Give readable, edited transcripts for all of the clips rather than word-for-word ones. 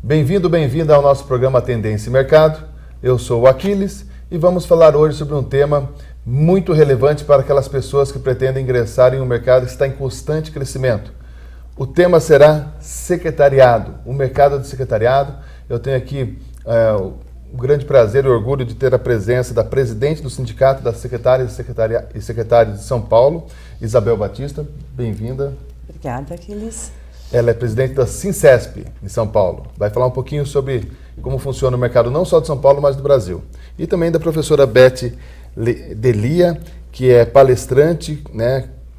Bem-vindo, bem-vinda ao nosso programa Tendência e Mercado. Eu sou o Aquiles e vamos falar hoje sobre um tema muito relevante para aquelas pessoas que pretendem ingressar em um mercado que está em constante crescimento. O tema será secretariado, o mercado de secretariado. Eu tenho aqui o grande prazer e orgulho de ter a presença da presidente do Sindicato das Secretárias e Secretários de São Paulo, Isabel Batista. Bem-vinda. Obrigada, Aquiles. Ela é presidente da Sincesp, em São Paulo. Vai falar um pouquinho sobre como funciona o mercado não só de São Paulo, mas do Brasil. E também da professora Beth Delia, que é palestrante,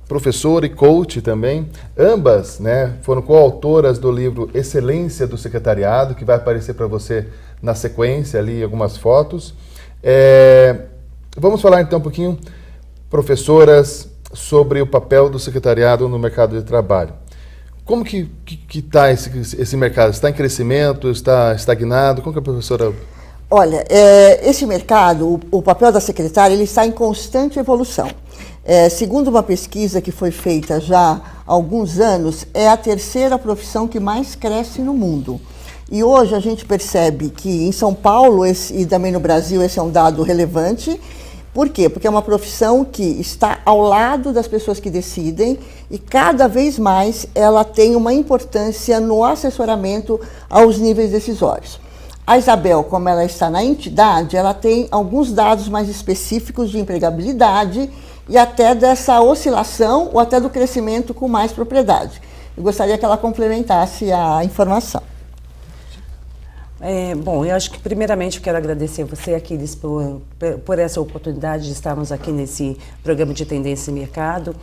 professora e coach também. Ambas foram coautoras do livro Excelência do Secretariado, que vai aparecer para você na sequência ali, algumas fotos. Vamos falar então um pouquinho, professoras, sobre o papel do secretariado no mercado de trabalho. Como que está esse mercado? Está em crescimento? Está estagnado? Como que a professora... Olha, esse mercado, o papel da secretária, ele está em constante evolução. Segundo uma pesquisa que foi feita já há alguns anos, é a terceira profissão que mais cresce no mundo. E hoje a gente percebe que em São Paulo e também no Brasil esse é um dado relevante. Por quê? Porque é uma profissão que está ao lado das pessoas que decidem e cada vez mais ela tem uma importância no assessoramento aos níveis decisórios. A Isabel, como ela está na entidade, ela tem alguns dados mais específicos de empregabilidade e até dessa oscilação ou até do crescimento com mais propriedade. Eu gostaria que ela complementasse a informação. Bom, eu acho que primeiramente eu quero agradecer a você, Aquiles, por essa oportunidade de estarmos aqui nesse programa de Tendência e Mercado.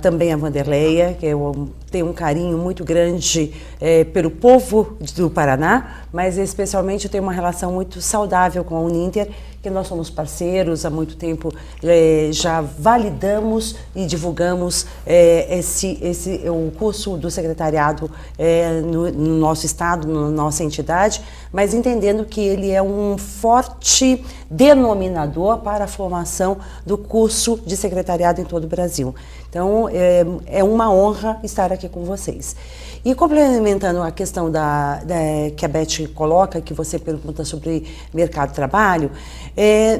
Também a Vanderleia, que eu tenho um carinho muito grande pelo povo do Paraná, mas especialmente eu tenho uma relação muito saudável com a Uninter, que nós somos parceiros há muito tempo, já validamos e divulgamos o curso do secretariado no nosso estado, na nossa entidade, mas entendendo que ele é um forte denominador para a formação do curso de secretariado em todo o Brasil. Então, é uma honra estar aqui com vocês. E complementando a questão que a Beth coloca, que você pergunta sobre mercado de trabalho,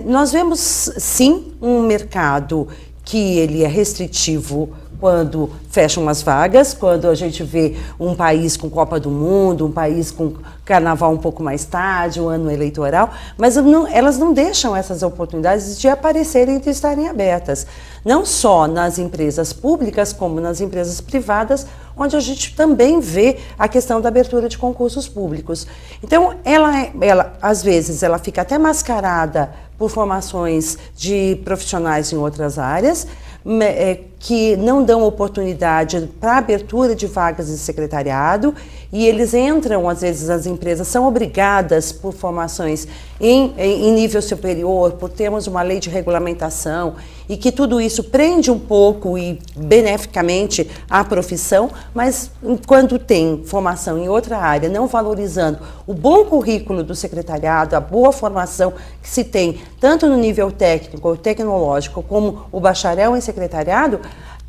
nós vemos sim um mercado que ele é restritivo quando fecham as vagas, quando a gente vê um país com Copa do Mundo, um país com carnaval um pouco mais tarde, um ano eleitoral, mas elas não deixam essas oportunidades de aparecerem e de estarem abertas. Não só nas empresas públicas, como nas empresas privadas, onde a gente também vê a questão da abertura de concursos públicos. Então, ela às vezes, ela fica até mascarada por formações de profissionais em outras áreas, que não dão oportunidade para abertura de vagas de secretariado, e eles entram, às vezes as empresas são obrigadas por formações em nível superior, por termos uma lei de regulamentação, e que tudo isso prende um pouco e beneficamente a profissão, mas quando tem formação em outra área, não valorizando o bom currículo do secretariado, a boa formação que se tem, tanto no nível técnico ou tecnológico, como o bacharel em secretariado,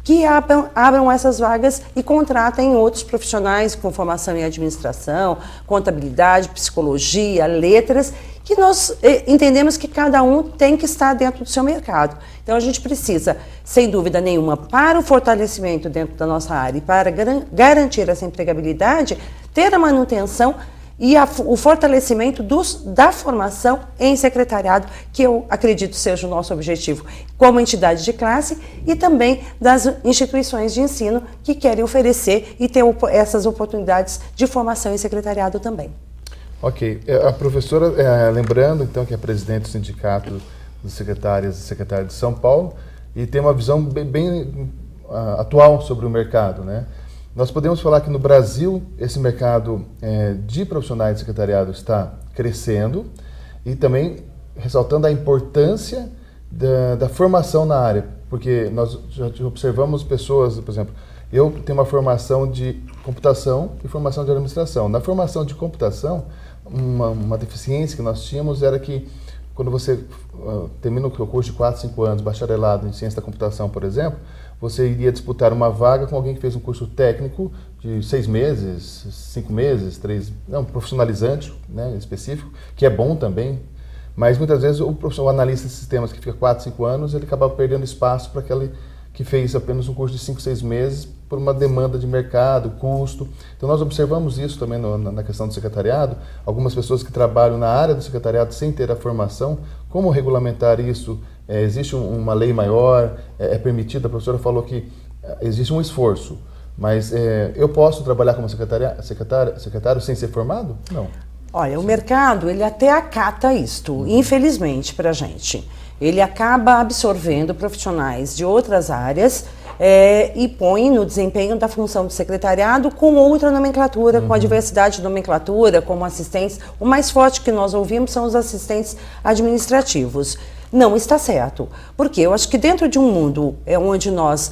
que abram essas vagas e contratem outros profissionais com formação em administração, contabilidade, psicologia, letras, que nós entendemos que cada um tem que estar dentro do seu mercado. Então a gente precisa, sem dúvida nenhuma, para o fortalecimento dentro da nossa área e para garantir essa empregabilidade, ter a manutenção e o fortalecimento da formação em secretariado, que eu acredito seja o nosso objetivo como entidade de classe e também das instituições de ensino que querem oferecer e ter essas oportunidades de formação em secretariado também. Ok. A professora, lembrando então que é presidente do Sindicato dos Secretárias e Secretários de São Paulo e tem uma visão bem atual sobre o mercado, né? Nós podemos falar que no Brasil esse mercado de profissionais de secretariado está crescendo e também ressaltando a importância da formação na área, porque nós já observamos pessoas, por exemplo, eu tenho uma formação de computação e formação de administração. Na formação de computação, uma deficiência que nós tínhamos era que quando você termina o curso de 4, 5 anos, bacharelado em ciência da computação, por exemplo, você iria disputar uma vaga com alguém que fez um curso técnico de 6 meses, 5 meses, 3, não, profissionalizante, né, específico, que é bom também, mas muitas vezes o analista de sistemas que fica 4, 5 anos, ele acaba perdendo espaço para aquele que fez apenas um curso de 5, 6 meses por uma demanda de mercado, custo. Então nós observamos isso também na questão do secretariado, algumas pessoas que trabalham na área do secretariado sem ter a formação, como regulamentar isso? Existe uma lei maior, é permitido, a professora falou que existe um esforço, mas eu posso trabalhar como secretário sem ser formado? Não. Olha, o mercado, ele até acata isto, infelizmente, para a gente. Ele acaba absorvendo profissionais de outras áreas e põe no desempenho da função do secretariado com outra nomenclatura, com a diversidade de nomenclatura, como assistentes. O mais forte que nós ouvimos são os assistentes administrativos. Não está certo, porque eu acho que dentro de um mundo onde nós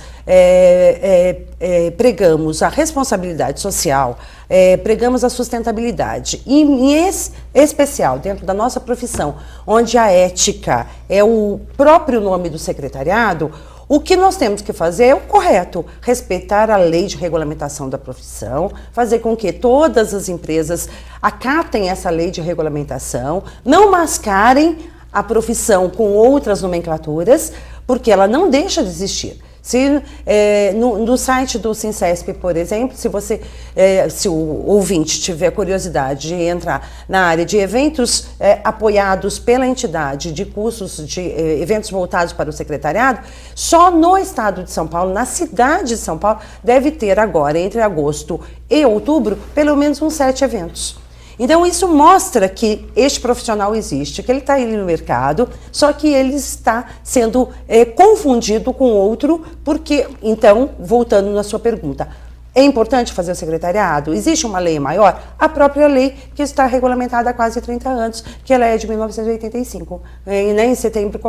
pregamos a responsabilidade social, pregamos a sustentabilidade, e em especial dentro da nossa profissão, onde a ética é o próprio nome do secretariado, o que nós temos que fazer é o correto, respeitar a lei de regulamentação da profissão, fazer com que todas as empresas acatem essa lei de regulamentação, não mascarem a profissão com outras nomenclaturas, porque ela não deixa de existir. No site do Sincesp, por exemplo, se o ouvinte tiver curiosidade de entrar na área de eventos apoiados pela entidade, de cursos, de eventos voltados para o secretariado, só no estado de São Paulo, na cidade de São Paulo, deve ter agora, entre agosto e outubro, pelo menos uns 7 eventos. Então, isso mostra que este profissional existe, que ele está aí no mercado, só que ele está sendo confundido com outro, porque, então, voltando na sua pergunta, é importante fazer o secretariado? Existe uma lei maior? A própria lei que está regulamentada há quase 30 anos, que ela é de 1985. Em setembro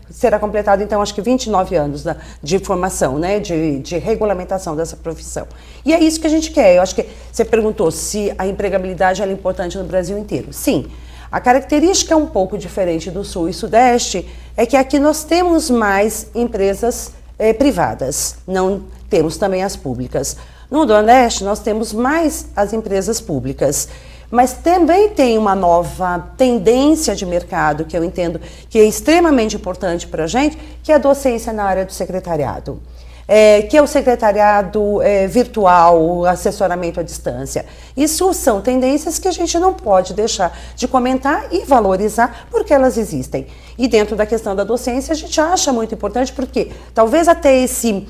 será completado, então, acho que 29 anos de formação, né, de regulamentação dessa profissão. E é isso que a gente quer. Eu acho que você perguntou se a empregabilidade é importante no Brasil inteiro. Sim. A característica um pouco diferente do Sul e Sudeste é que aqui nós temos mais empresas privadas, não temos também as públicas. No Nordeste, nós temos mais as empresas públicas, mas também tem uma nova tendência de mercado que eu entendo que é extremamente importante para a gente, que é a docência na área do secretariado. Que é o secretariado virtual, o assessoramento à distância. Isso são tendências que a gente não pode deixar de comentar e valorizar, porque elas existem. E dentro da questão da docência, a gente acha muito importante, porque talvez até esse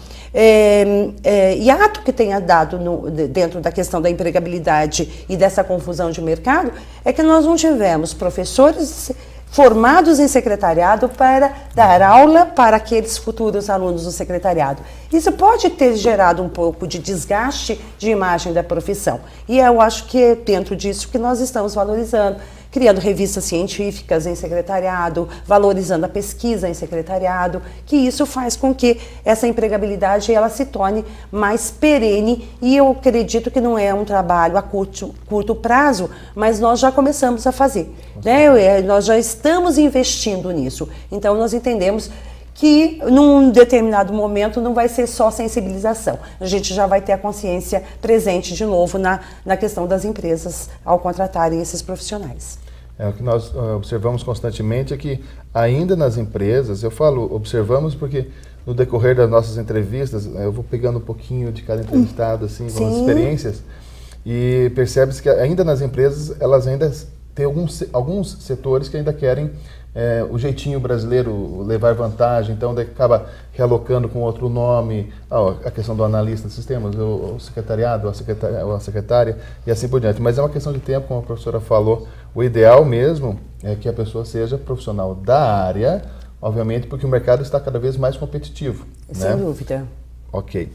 hiato que tenha dado dentro da questão da empregabilidade e dessa confusão de mercado, é que nós não tivemos professores formados em secretariado para dar aula para aqueles futuros alunos do secretariado. Isso pode ter gerado um pouco de desgaste de imagem da profissão. E eu acho que é dentro disso que nós estamos valorizando, criando revistas científicas em secretariado, valorizando a pesquisa em secretariado, que isso faz com que essa empregabilidade ela se torne mais perene, e eu acredito que não é um trabalho a curto prazo, mas nós já começamos a fazer, né? Nós já estamos investindo nisso, então nós entendemos que num determinado momento não vai ser só sensibilização, a gente já vai ter a consciência presente de novo na questão das empresas ao contratarem esses profissionais. O que nós observamos constantemente é que ainda nas empresas, eu falo observamos porque no decorrer das nossas entrevistas, eu vou pegando um pouquinho de cada entrevistado, assim, com as experiências, e percebe-se que ainda nas empresas, elas ainda têm alguns setores que ainda querem o jeitinho brasileiro levar vantagem, então daí acaba realocando com outro nome, a questão do analista de sistemas, o secretariado, a secretária e assim por diante. Mas é uma questão de tempo, como a professora falou, o ideal mesmo é que a pessoa seja profissional da área, obviamente porque o mercado está cada vez mais competitivo. Sem dúvida. Ok.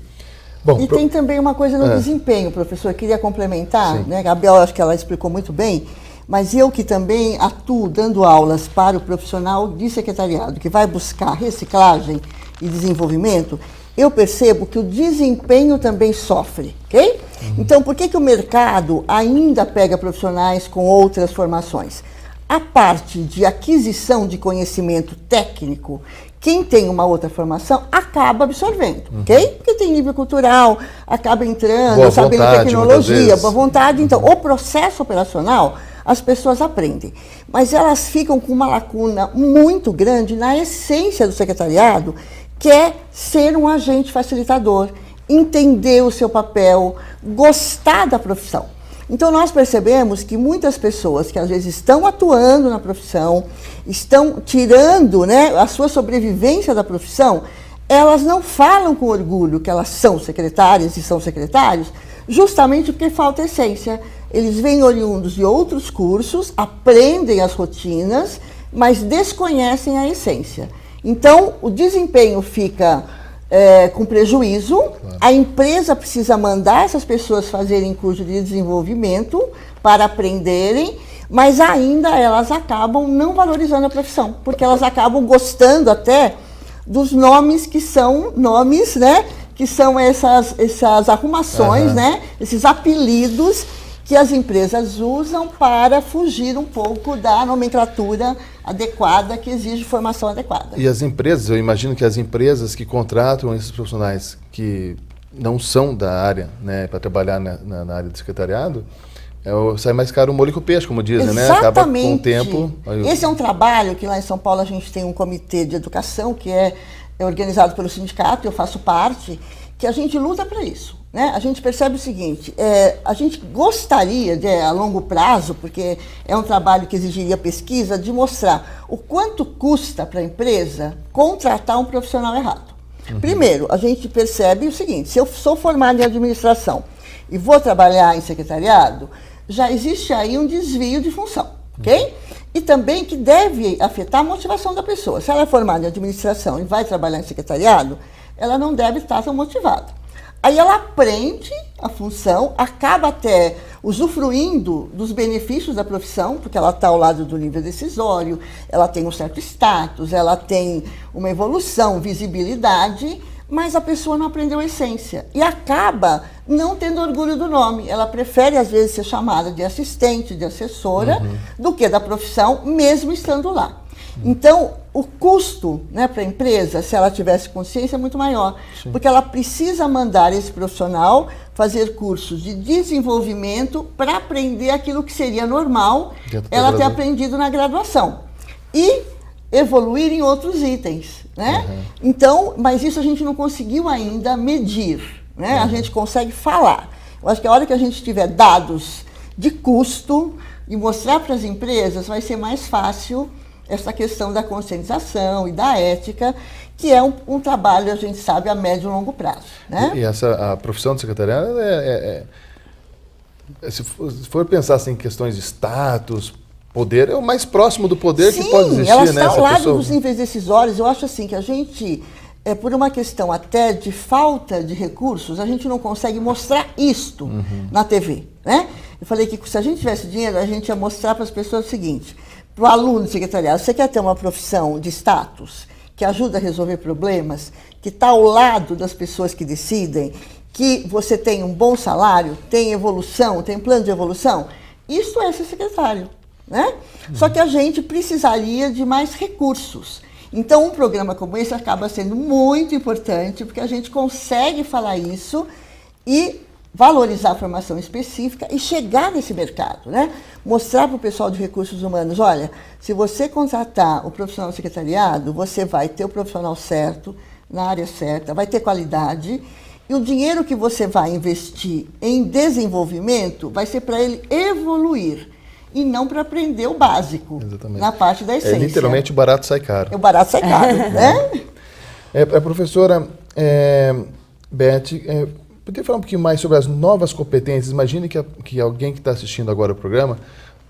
Bom, e tem também uma coisa no desempenho, professor, eu queria complementar, né? A Gabriela, acho que ela explicou muito bem, mas eu que também atuo dando aulas para o profissional de secretariado, que vai buscar reciclagem e desenvolvimento, eu percebo que o desempenho também sofre, ok? Então, por que o mercado ainda pega profissionais com outras formações? A parte de aquisição de conhecimento técnico, quem tem uma outra formação acaba absorvendo, ok? Porque tem nível cultural, acaba entrando, boa sabendo vontade, tecnologia, boa vontade. Então, o processo operacional, as pessoas aprendem. Mas elas ficam com uma lacuna muito grande na essência do secretariado, que é ser um agente facilitador, entender o seu papel, gostar da profissão. Então, nós percebemos que muitas pessoas que às vezes estão atuando na profissão, estão tirando, né, a sua sobrevivência da profissão, elas não falam com orgulho que elas são secretárias e são secretários, justamente porque falta essência. Eles vêm oriundos de outros cursos, aprendem as rotinas, mas desconhecem a essência. Então, o desempenho fica com prejuízo, claro. A empresa precisa mandar essas pessoas fazerem curso de desenvolvimento para aprenderem, mas ainda elas acabam não valorizando a profissão, porque elas acabam gostando até dos nomes que são nomes, né, que são essas arrumações, né, esses apelidos que as empresas usam para fugir um pouco da nomenclatura adequada, que exige formação adequada. E as empresas, eu imagino que as empresas que contratam esses profissionais que não são da área, né, para trabalhar na área de secretariado, sai mais caro o molho que o peixe, como dizem, né? Acaba com o tempo. Esse é um trabalho que lá em São Paulo a gente tem um comitê de educação que é organizado pelo sindicato, eu faço parte, que a gente luta para isso. Né? A gente percebe o seguinte, a gente gostaria, a longo prazo, porque é um trabalho que exigiria pesquisa, de mostrar o quanto custa para a empresa contratar um profissional errado. Primeiro, a gente percebe o seguinte, se eu sou formado em administração e vou trabalhar em secretariado, já existe aí um desvio de função, ok? E também que deve afetar a motivação da pessoa. Se ela é formada em administração e vai trabalhar em secretariado, ela não deve estar tão motivada. Aí ela aprende a função, acaba até usufruindo dos benefícios da profissão, porque ela está ao lado do nível decisório, ela tem um certo status, ela tem uma evolução, visibilidade, mas a pessoa não aprendeu a essência. E acaba não tendo orgulho do nome. Ela prefere, às vezes, ser chamada de assistente, de assessora, do que da profissão, mesmo estando lá. Então, o custo, né, para a empresa, se ela tivesse consciência, é muito maior. Sim. Porque ela precisa mandar esse profissional fazer cursos de desenvolvimento para aprender aquilo que seria normal ela ter aprendido na graduação. E evoluir em outros itens. Né? Então, mas isso a gente não conseguiu ainda medir. Né? A gente consegue falar. Eu acho que a hora que a gente tiver dados de custo e mostrar para as empresas, vai ser mais fácil essa questão da conscientização e da ética, que é um trabalho, a gente sabe, a médio e longo prazo. Né? E a profissão de secretariado se for pensar assim, em questões de status, poder, é o mais próximo do poder. Sim, que pode existir. Ela está, né, ao lado dos níveis decisórios. Eu acho assim que a gente, por uma questão até de falta de recursos, a gente não consegue mostrar isto na TV. Né? Eu falei que se a gente tivesse dinheiro, a gente ia mostrar para as pessoas o seguinte: para o aluno de secretariado, você quer ter uma profissão de status, que ajuda a resolver problemas, que está ao lado das pessoas que decidem, que você tem um bom salário, tem evolução, tem plano de evolução? Isso é ser secretário. Né? Só que a gente precisaria de mais recursos. Então, um programa como esse acaba sendo muito importante, porque a gente consegue falar isso e valorizar a formação específica e chegar nesse mercado, né? Mostrar para o pessoal de recursos humanos, olha, se você contratar o profissional do secretariado, você vai ter o profissional certo, na área certa, vai ter qualidade, e o dinheiro que você vai investir em desenvolvimento vai ser para ele evoluir, e não para aprender o básico. Exatamente. Na parte da essência. Literalmente o barato sai caro. O barato sai caro, né? Professora Beth, poderia falar um pouquinho mais sobre as novas competências? Imagine que alguém que está assistindo agora o programa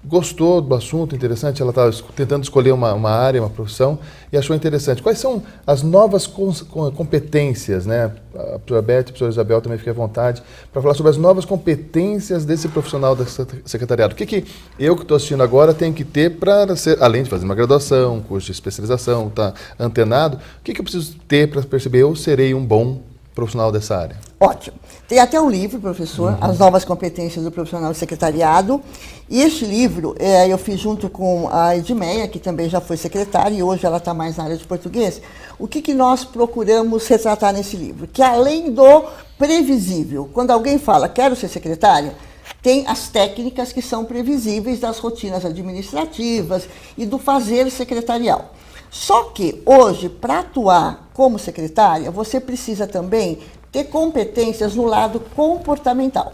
gostou do assunto, interessante, ela estava tentando escolher uma área, uma profissão, e achou interessante. Quais são as novas competências, né? A professora Beth, a professora Isabel também fique à vontade, para falar sobre as novas competências desse profissional do secretariado. O que eu que estou assistindo agora tenho que ter para ser, além de fazer uma graduação, curso de especialização, estar antenado, o que eu preciso ter para perceber eu serei um bom profissional dessa área? Ótimo. Tem até um livro, professor, As Novas Competências do Profissional de Secretariado. E este livro eu fiz junto com a Edmeia, que também já foi secretária e hoje ela está mais na área de português. O que nós procuramos retratar nesse livro? Que além do previsível, quando alguém fala, quero ser secretária, tem as técnicas que são previsíveis das rotinas administrativas e do fazer secretarial. Só que hoje, para atuar como secretária, você precisa também ter competências no lado comportamental.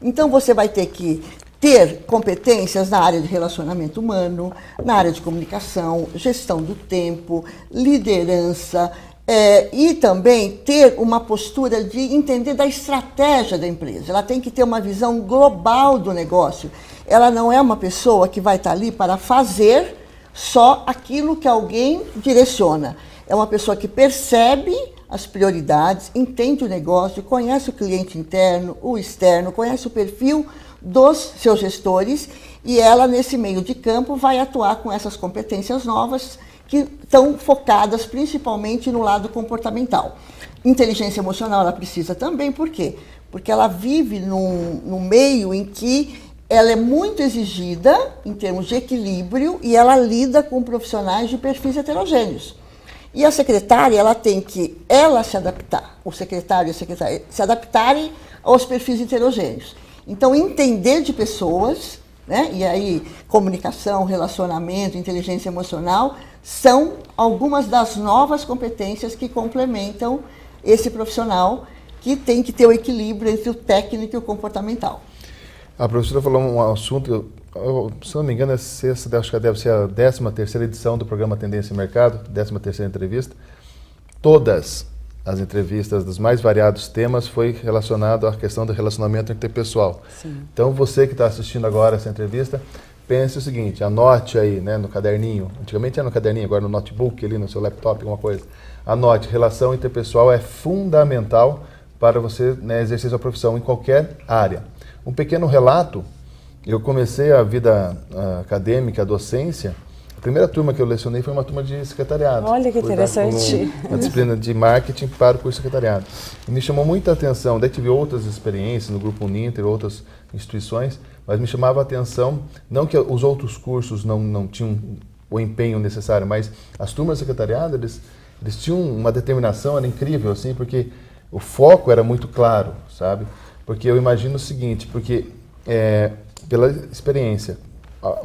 Então, você vai ter que ter competências na área de relacionamento humano, na área de comunicação, gestão do tempo, liderança, e também ter uma postura de entender da estratégia da empresa. Ela tem que ter uma visão global do negócio. Ela não é uma pessoa que vai estar ali para fazer só aquilo que alguém direciona. É uma pessoa que percebe as prioridades, entende o negócio, conhece o cliente interno, o externo, conhece o perfil dos seus gestores e ela, nesse meio de campo, vai atuar com essas competências novas que estão focadas principalmente no lado comportamental. Inteligência emocional ela precisa também, por quê? Porque ela vive num meio em que ela é muito exigida em termos de equilíbrio e ela lida com profissionais de perfis heterogêneos. E a secretária, ela tem que se adaptar, o secretário e a secretária se adaptarem aos perfis heterogêneos. Então, entender de pessoas, né? E aí comunicação, relacionamento, inteligência emocional, são algumas das novas competências que complementam esse profissional que tem que ter o equilíbrio entre o técnico e o comportamental. A professora falou um assunto, se não me engano, acho que deve ser a 13ª edição do programa Tendência e Mercado, 13ª entrevista. Todas as entrevistas dos mais variados temas foi relacionado à questão do relacionamento interpessoal. Sim. Então, você que está assistindo agora essa entrevista, pense o seguinte, anote aí, né, no caderninho, antigamente era no caderninho, agora no notebook, ali no seu laptop, alguma coisa. Anote, relação interpessoal é fundamental para você, né, exercer sua profissão em qualquer área. Um pequeno relato, eu comecei a vida acadêmica, a docência, a primeira turma que eu lecionei foi uma turma de secretariado. Olha que interessante. Uma disciplina de marketing para o curso de secretariado. E me chamou muita atenção, daí tive outras experiências no Grupo Uninter, outras instituições, mas me chamava a atenção, não que os outros cursos não tinham o empenho necessário, mas as turmas de secretariado, eles tinham uma determinação, era incrível, assim, porque o foco era muito claro, sabe? Porque eu imagino o seguinte, porque pela experiência,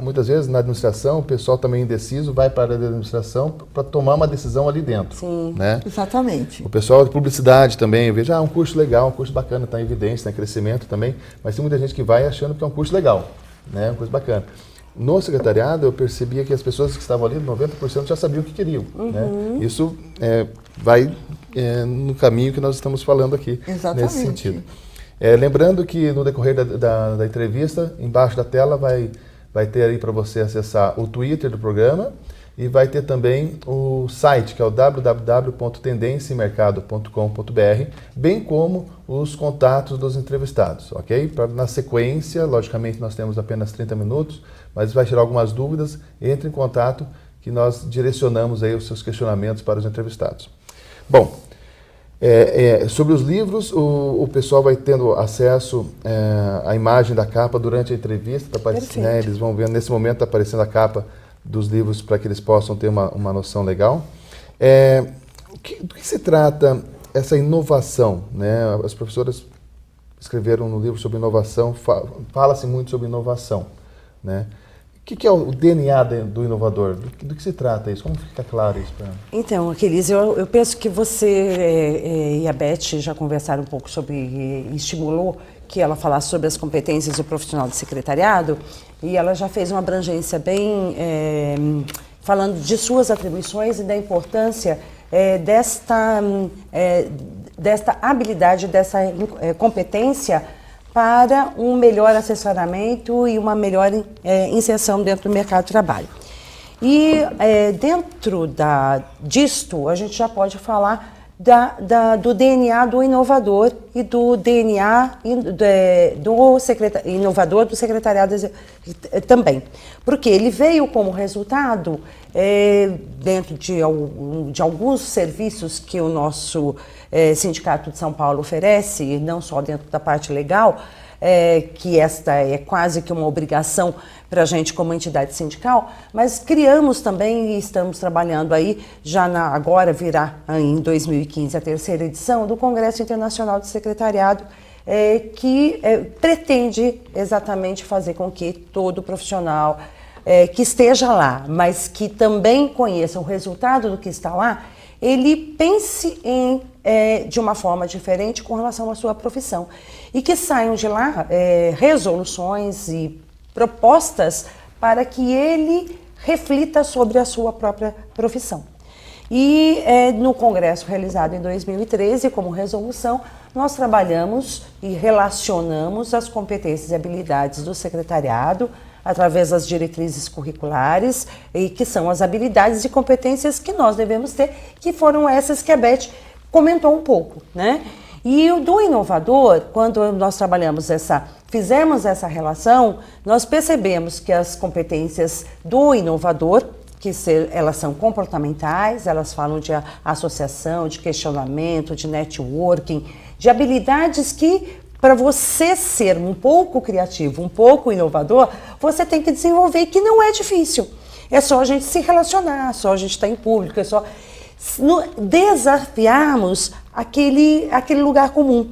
muitas vezes na administração o pessoal também indeciso vai para a área da administração para tomar uma decisão ali dentro. Sim, né? Exatamente. O pessoal de publicidade também, eu vejo, um curso legal, um curso bacana, está em evidência, está em crescimento também, mas tem muita gente que vai achando que é um curso legal, né? Um curso bacana. No secretariado eu percebia que as pessoas que estavam ali, 90% já sabiam o que queriam. Né? Isso vai no caminho que nós estamos falando aqui. Exatamente. Nesse sentido. Lembrando que no decorrer da entrevista, embaixo da tela vai ter aí para você acessar o Twitter do programa e vai ter também o site, que é o www.tendenciamercado.com.br, bem como os contatos dos entrevistados, ok? Na sequência, logicamente nós temos apenas 30 minutos, mas vai tirar algumas dúvidas, entre em contato que nós direcionamos aí os seus questionamentos para os entrevistados. Bom, sobre os livros, o pessoal vai tendo acesso à imagem da capa durante a entrevista, né, eles vão ver, nesse momento está aparecendo a capa dos livros para que eles possam ter uma noção legal. Do que se trata essa inovação? Né? As professoras escreveram no livro sobre inovação, fala-se muito sobre inovação. Né? O que é o DNA do inovador? Do que se trata isso? Como fica claro isso para ela? Então, Aquiles, eu penso que você e a Beth já conversaram um pouco sobre, estimulou que ela falasse sobre as competências do profissional de secretariado, e ela já fez uma abrangência bem, falando de suas atribuições e da importância desta habilidade, dessa competência para um melhor assessoramento e uma melhor inserção dentro do mercado de trabalho. E dentro disto, a gente já pode falar do DNA do inovador e do DNA inovador do secretariado também. Porque ele veio como resultado, dentro de alguns serviços que o nosso Sindicato de São Paulo oferece, não só dentro da parte legal, que esta é quase que uma obrigação para a gente como entidade sindical, mas criamos também e estamos trabalhando aí, agora virá em 2015 a 3ª edição do Congresso Internacional de Secretariado, que pretende exatamente fazer com que todo profissional que esteja lá, mas que também conheça o resultado do que está lá, ele pense de uma forma diferente com relação à sua profissão. E que saiam de lá resoluções e propostas para que ele reflita sobre a sua própria profissão. E no congresso realizado em 2013, como resolução, nós trabalhamos e relacionamos as competências e habilidades do secretariado através das diretrizes curriculares, e que são as habilidades e competências que nós devemos ter, que foram essas que a Beth comentou um pouco, né? E o do inovador, quando nós fizemos essa relação, nós percebemos que as competências do inovador, elas são comportamentais, elas falam de associação, de questionamento, de networking, de habilidades que, para você ser um pouco criativo, um pouco inovador, você tem que desenvolver, que não é difícil. É só a gente se relacionar, só a gente estar em público, é só desafiarmos aquele lugar comum.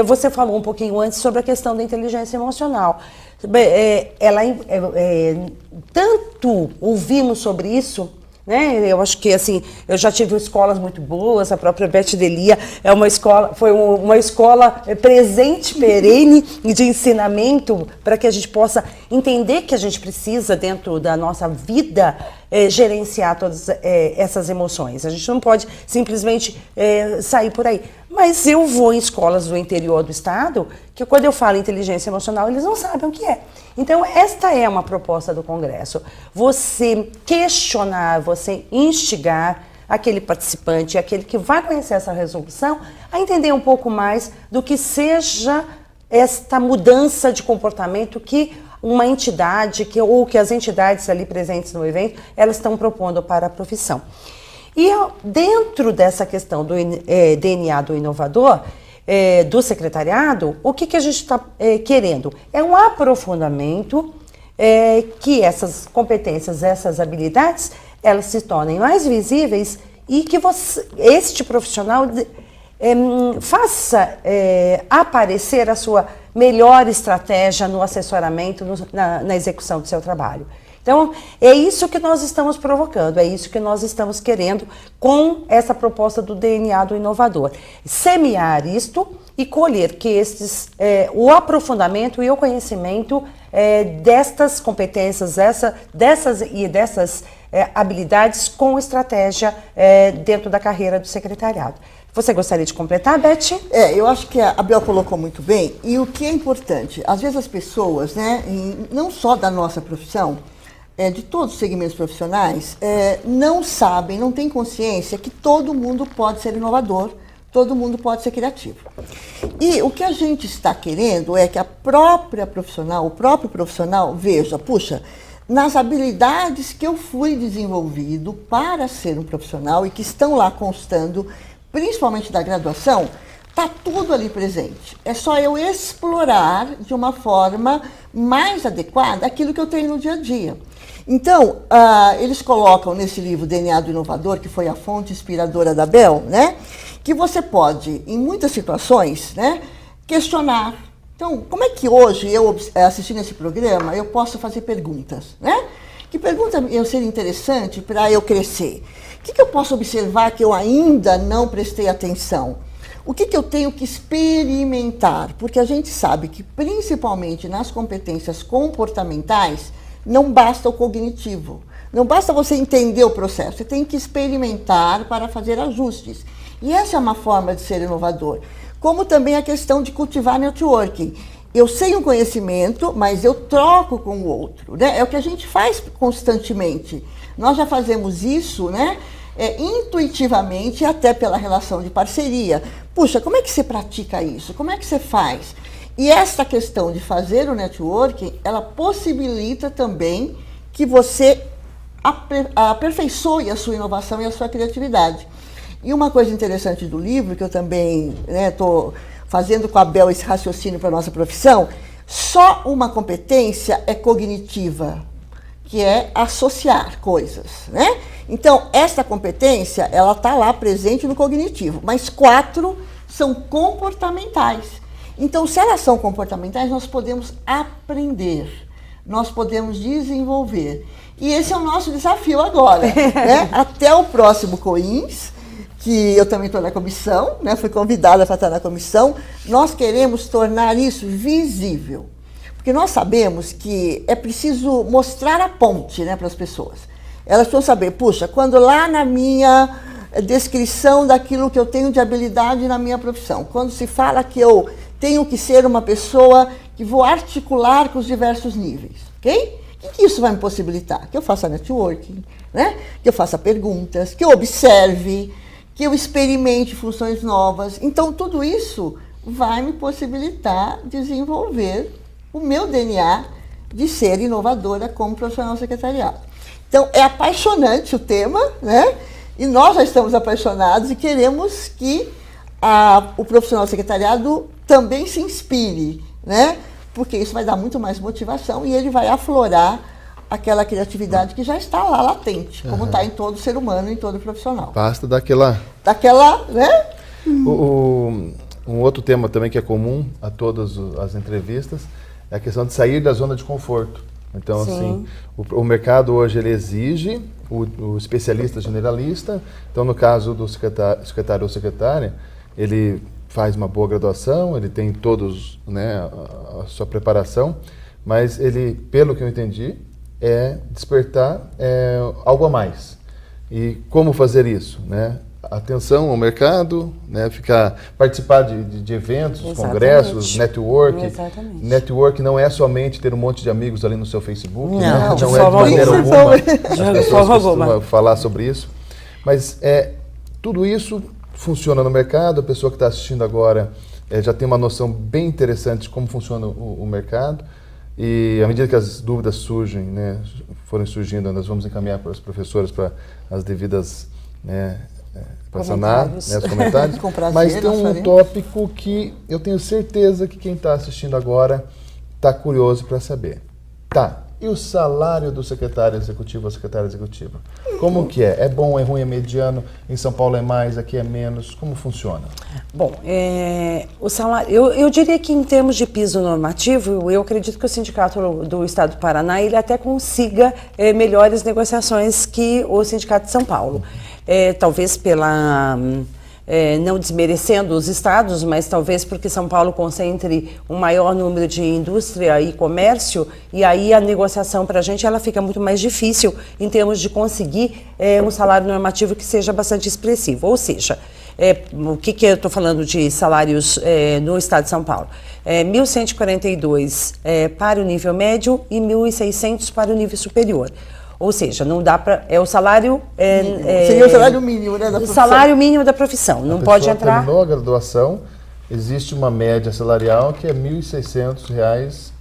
Você falou um pouquinho antes sobre a questão da inteligência emocional. Tanto ouvimos sobre isso, né? Eu acho que assim, eu já tive escolas muito boas, a própria Beth Delia foi uma escola presente, perene de ensinamento para que a gente possa entender que a gente precisa, dentro da nossa vida, gerenciar todas essas emoções. A gente não pode simplesmente sair por aí. Mas eu vou em escolas do interior do estado, que quando eu falo inteligência emocional, eles não sabem o que é. Então, esta é uma proposta do Congresso. Você questionar, você instigar aquele participante, aquele que vai conhecer essa resolução, a entender um pouco mais do que seja esta mudança de comportamento que uma entidade, ou que as entidades ali presentes no evento, elas estão propondo para a profissão. E dentro dessa questão do DNA do inovador, do secretariado, o que a gente está querendo? É um aprofundamento que essas competências, essas habilidades, elas se tornem mais visíveis e que este profissional faça aparecer a sua melhor estratégia no assessoramento, na execução do seu trabalho. Então, é isso que nós estamos provocando, é isso que nós estamos querendo com essa proposta do DNA do inovador. Semear isto e colher que o aprofundamento e o conhecimento destas competências, dessas habilidades com estratégia dentro da carreira do secretariado. Você gostaria de completar, Beth? Eu acho que a Bel colocou muito bem. E o que é importante, às vezes as pessoas, né, não só da nossa profissão, de todos os segmentos profissionais, não sabem, não têm consciência que todo mundo pode ser inovador, todo mundo pode ser criativo. E o que a gente está querendo é que o próprio profissional veja, puxa, nas habilidades que eu fui desenvolvido para ser um profissional e que estão lá constando, principalmente da graduação, está tudo ali presente. É só eu explorar de uma forma mais adequada aquilo que eu tenho no dia a dia. Então, eles colocam nesse livro DNA do Inovador, que foi a fonte inspiradora da Bel, né, que você pode, em muitas situações, né, questionar. Então, como é que hoje, eu assistindo esse programa, eu posso fazer perguntas, né? Que pergunta iam ser interessante para eu crescer? O que eu posso observar que eu ainda não prestei atenção? O que eu tenho que experimentar? Porque a gente sabe que, principalmente nas competências comportamentais, não basta o cognitivo. Não basta você entender o processo, você tem que experimentar para fazer ajustes. E essa é uma forma de ser inovador. Como também a questão de cultivar networking. Eu sei um conhecimento, mas eu troco com o outro, né? É o que a gente faz constantemente. Nós já fazemos isso, né? intuitivamente e até pela relação de parceria. Puxa, como é que você pratica isso? Como é que você faz? E essa questão de fazer o networking, ela possibilita também que você aperfeiçoe a sua inovação e a sua criatividade. E uma coisa interessante do livro, que eu também estou fazendo com a Bel esse raciocínio para a nossa profissão, só uma competência é cognitiva, que é associar coisas, né? Então, essa competência, ela está lá presente no cognitivo, mas 4 são comportamentais. Então, se elas são comportamentais, nós podemos aprender, nós podemos desenvolver. E esse é o nosso desafio agora, né? Até o próximo COINS, que eu também estou na comissão, né? Fui convidada para estar na comissão, nós queremos tornar isso visível. Porque nós sabemos que é preciso mostrar a ponte, né, para as pessoas. Elas precisam saber, puxa, quando lá na minha descrição daquilo que eu tenho de habilidade na minha profissão, quando se fala que eu tenho que ser uma pessoa que vou articular com os diversos níveis, ok? O que isso vai me possibilitar? Que eu faça networking, né? Que eu faça perguntas, que eu observe, que eu experimente funções novas. Então, tudo isso vai me possibilitar desenvolver o meu DNA de ser inovadora como profissional secretariado. Então, é apaixonante o tema, né? E nós já estamos apaixonados e queremos que o profissional secretariado também se inspire, né? Porque isso vai dar muito mais motivação e ele vai aflorar aquela criatividade que já está lá latente, como está em todo ser humano, em todo profissional. Basta daquela, né? Um outro tema também que é comum a todas as entrevistas é a questão de sair da zona de conforto. Então, Sim. assim, o mercado hoje ele exige o especialista generalista. Então, no caso do secretário ou secretária, ele faz uma boa graduação, ele tem todos, né, a sua preparação, mas ele, pelo que eu entendi, é despertar algo a mais. E como fazer isso, né? Atenção ao mercado, né? Participar de eventos, Exatamente. congressos, network. Exatamente. Network não é somente ter um monte de amigos ali no seu Facebook. Não, né? de Não forma é de maneira alguma. alguma. De As forma pessoas alguma. costumam falar sobre isso. Mas tudo isso funciona no mercado. A pessoa que está assistindo agora já tem uma noção bem interessante de como funciona o mercado. E à medida que as dúvidas surgem, né, forem surgindo, nós vamos encaminhar para os professores para as devidas, né, para sanar, né, os comentários. Com prazer, mas tem nós um faremos. tópico que eu tenho certeza que quem está assistindo agora está curioso para saber. Tá, e o salário do secretário executivo ou secretária executiva? Como que é? É bom, é ruim, é mediano? Em São Paulo é mais, aqui é menos? Como funciona? Bom, o salário, eu diria que em termos de piso normativo, eu acredito que o Sindicato do Estado do Paraná ele até consiga melhores negociações que o Sindicato de São Paulo. Talvez pela... não desmerecendo os estados, mas talvez porque São Paulo concentre um maior número de indústria e comércio, e aí a negociação para a gente ela fica muito mais difícil em termos de conseguir um salário normativo que seja bastante expressivo. Ou seja, o que eu estou falando de salários no estado de São Paulo? 1.142 para o nível médio e 1.600 para o nível superior. Ou seja, não dá para... o salário... seria o salário mínimo, né, da o profissão. salário mínimo da profissão. Não pode entrar... Terminou a graduação, existe uma média salarial que é R$ 1.600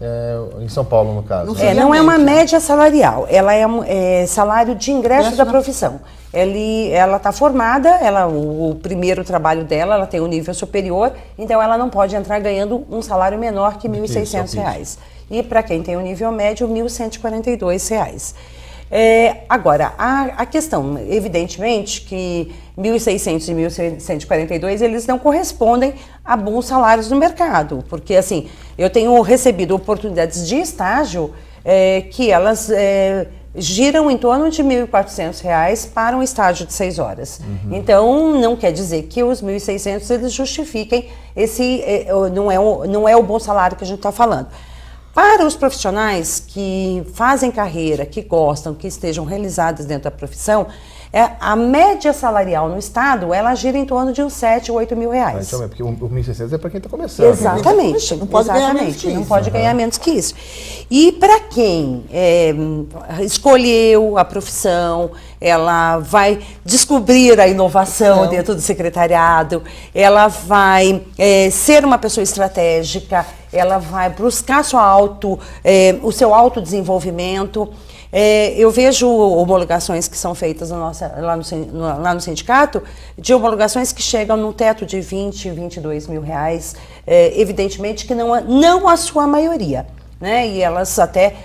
em São Paulo, no caso. não é uma média salarial, ela é salário de ingresso da profissão. Ela está formada, o primeiro trabalho dela, ela tem um nível superior, então ela não pode entrar ganhando um salário menor que R$ 1.600. E para quem tem o nível médio, R$ 1.142. Agora, a questão, evidentemente, que 1.600 e 1.142, eles não correspondem a bons salários no mercado, porque, assim, eu tenho recebido oportunidades de estágio que elas giram em torno de R$ 1.400 para um estágio de 6 horas. Uhum. Então, não quer dizer que os 1.600 eles justifiquem não é o bom salário que a gente está falando. Para os profissionais que fazem carreira, que gostam, que estejam realizados dentro da profissão, A média salarial no Estado, ela gira em torno de uns 7, 8 mil reais. Então, porque o 1.600 é para quem está começando. Exatamente. Não pode ganhar menos que isso. Não pode ganhar menos que isso. E para quem escolheu a profissão, ela vai descobrir a inovação dentro do secretariado, ela vai ser uma pessoa estratégica, ela vai buscar o seu autodesenvolvimento. Eu vejo homologações que são feitas lá no sindicato, de homologações que chegam num teto de 20, 22 mil reais, evidentemente que não a sua maioria, né? E elas até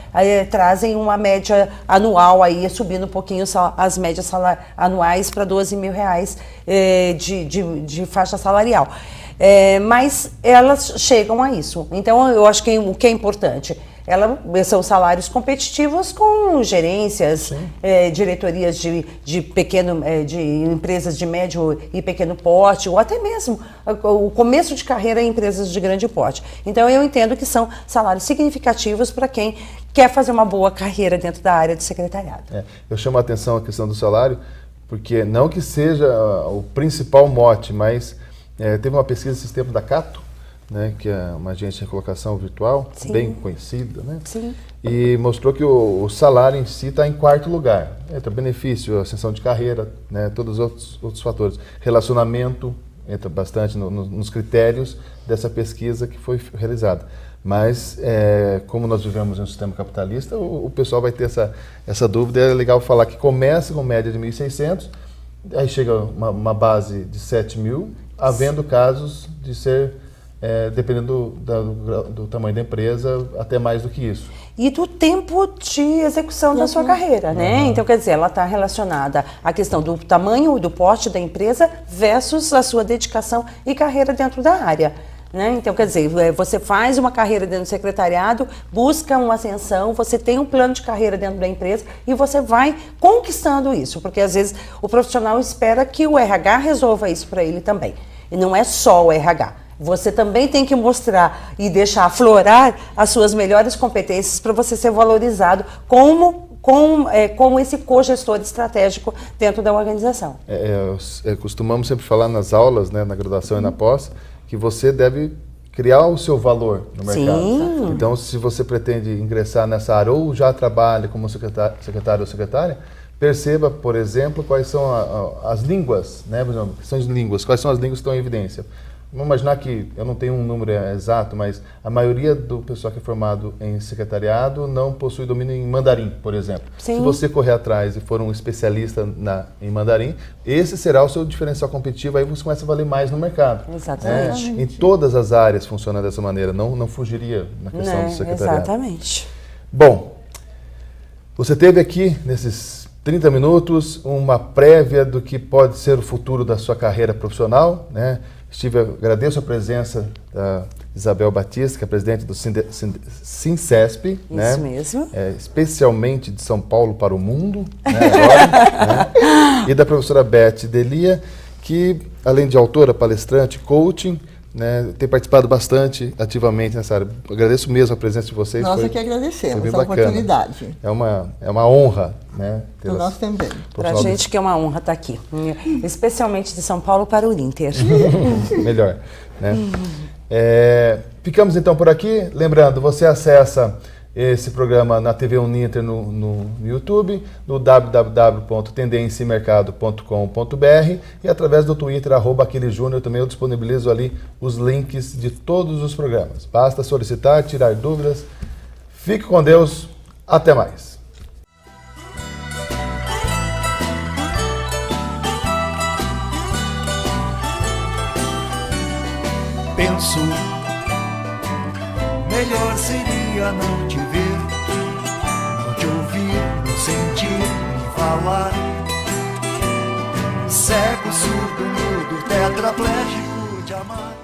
trazem uma média anual, aí subindo um pouquinho as médias anuais para 12 mil reais de faixa salarial. Mas elas chegam a isso. Então, eu acho que o que é importante, são salários competitivos com gerências, diretorias de empresas de médio e pequeno porte, ou até mesmo o começo de carreira em empresas de grande porte. Então, eu entendo que são salários significativos para quem quer fazer uma boa carreira dentro da área de secretariado. Eu chamo a atenção a questão do salário, porque não que seja o principal mote, mas teve uma pesquisa esses tempos da Cato, né, que é uma agência de colocação virtual, Sim. bem conhecida, né? Sim. E mostrou que o salário em si está em quarto lugar. Entra benefício, ascensão de carreira, né, todos os outros fatores. Relacionamento entra bastante nos critérios dessa pesquisa que foi realizada. Mas, como nós vivemos em um sistema capitalista, o pessoal vai ter essa dúvida. É legal falar que começa com média de 1.600, aí chega uma base de 7 mil, havendo casos de ser, dependendo do tamanho da empresa, até mais do que isso. E do tempo de execução da sua carreira, né? Então, quer dizer, ela está relacionada à questão do tamanho, do porte da empresa versus a sua dedicação e carreira dentro da área. Né? Então, quer dizer, você faz uma carreira dentro do secretariado, busca uma ascensão, você tem um plano de carreira dentro da empresa e você vai conquistando isso, porque às vezes o profissional espera que o RH resolva isso para ele também. E não é só o RH. Você também tem que mostrar e deixar aflorar as suas melhores competências para você ser valorizado como esse cogestor estratégico dentro da organização. Costumamos sempre falar nas aulas, né, na graduação e na pós, que você deve criar o seu valor no mercado. Sim. Então, se você pretende ingressar nessa área ou já trabalha como secretário ou secretária, perceba, por exemplo, quais são as línguas, né? Por exemplo, questões de línguas, quais são as línguas que estão em evidência. Vamos imaginar que, eu não tenho um número exato, mas a maioria do pessoal que é formado em secretariado não possui domínio em mandarim, por exemplo. Sim. Se você correr atrás e for um especialista em mandarim, esse será o seu diferencial competitivo, aí você começa a valer mais no mercado. Exatamente. Em todas as áreas funciona dessa maneira, não fugiria na questão do secretariado. Exatamente. Bom, você teve aqui, nesses 30 minutos, uma prévia do que pode ser o futuro da sua carreira profissional, né? Agradeço a presença da Isabel Batista, que é presidente do Sincesp, Isso né? mesmo. Especialmente de São Paulo para o mundo, né, agora, né? E da professora Beth Delia, que além de autora, palestrante, coaching, né, tem participado bastante ativamente nessa área. Agradeço mesmo a presença de vocês. Nós que agradecemos a oportunidade. É uma honra, né? Nós também. Para a gente que é uma honra estar aqui, especialmente de São Paulo para o Inter. Melhor, né? Ficamos então por aqui. Lembrando, você acessa esse programa na TV Uninter no YouTube, no www.tendenciamercado.com.br e através do Twitter, @AquileJúnior, também eu disponibilizo ali os links de todos os programas. Basta solicitar, tirar dúvidas. Fique com Deus. Até mais. Penso, melhor seria não te ver, não te ouvir, não sentir, nem falar. Cego, surdo, mudo, tetraplégico de amar.